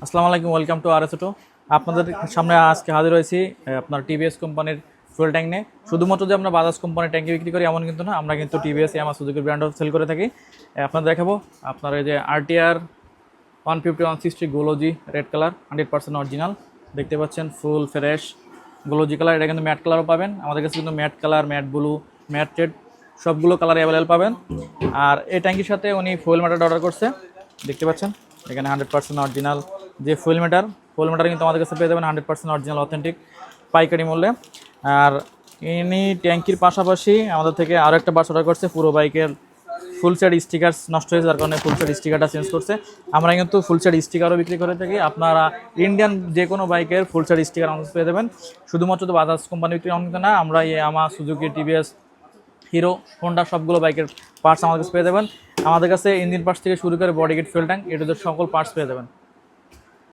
আসসালামু আলাইকুম, welcome to RS auto. আপনাদের সামনে আজকে হাজির হয়েছি আপনার টিভিএস কোম্পানির ফুয়েল ট্যাঙ্ক নিয়ে। শুধুমাত্র যে আমরা বাজাজ কোম্পানির ট্যাঙ্কি বিক্রি করি এমন কিন্তু না, আমরা কিন্তু টিভিএস ইয়ামাহা সুজুকি ব্র্যান্ডও সেল করে থাকি। আপনাদের দেখাবো আপনার এই যে আরটিআর 150 160 গোলোজি রেড কালার 100% অরিজিনাল দেখতে পাচ্ছেন, ফুল ফ্রেশ গোলোজি কালার। এটা কিন্তু ম্যাট কালারও পাবেন আমাদের কাছে, কিন্তু matte colour, matte blue, matte red সবগুলো কালার অ্যাভেলেবেল পাবেন। আর এই ট্যাঙ্কির সাথে উনি ফুয়েল ম্যাটার অর্ডার করছে, দেখতে পাচ্ছেন এখানে 100% অরিজিনাল যে ফুয়েল মিটার কিন্তু আমাদের কাছে পেয়ে যাবেন 100% অরিজিনাল অথেন্টিক পাইকারি মূল্যে। আর ইনি ট্যাঙ্কির পাশাপাশি আমাদের থেকে আরও একটা বাস অর্ডার করছে। পুরো বাইকের ফুল সেট স্টিকার নষ্ট হয়েছে, যার কারণে ফুল সেট স্টিকারটা চেঞ্জ করছে। আমরা কিন্তু ফুল সেট স্টিকারও বিক্রি করে থাকি। আপনারা ইন্ডিয়ান যে কোনো বাইকের ফুল সেট স্টিকার আমাদের পেয়ে যাবেন। শুধুমাত্র তো বাজাজ কোম্পানি বিক্রি এমন না, আমরা Yamaha, Suzuki, TVS, hero, Honda সবগুলো বাইকের পার্টস আমাদের কাছে পেয়ে যাবেন। আমাদের কাছে ইঞ্জিন পার্টস থেকে শুরু করে বডি কিট, ফুয়েল ট্যাঙ্ক, এটা সকল পার্টস পেয়ে যাবেন।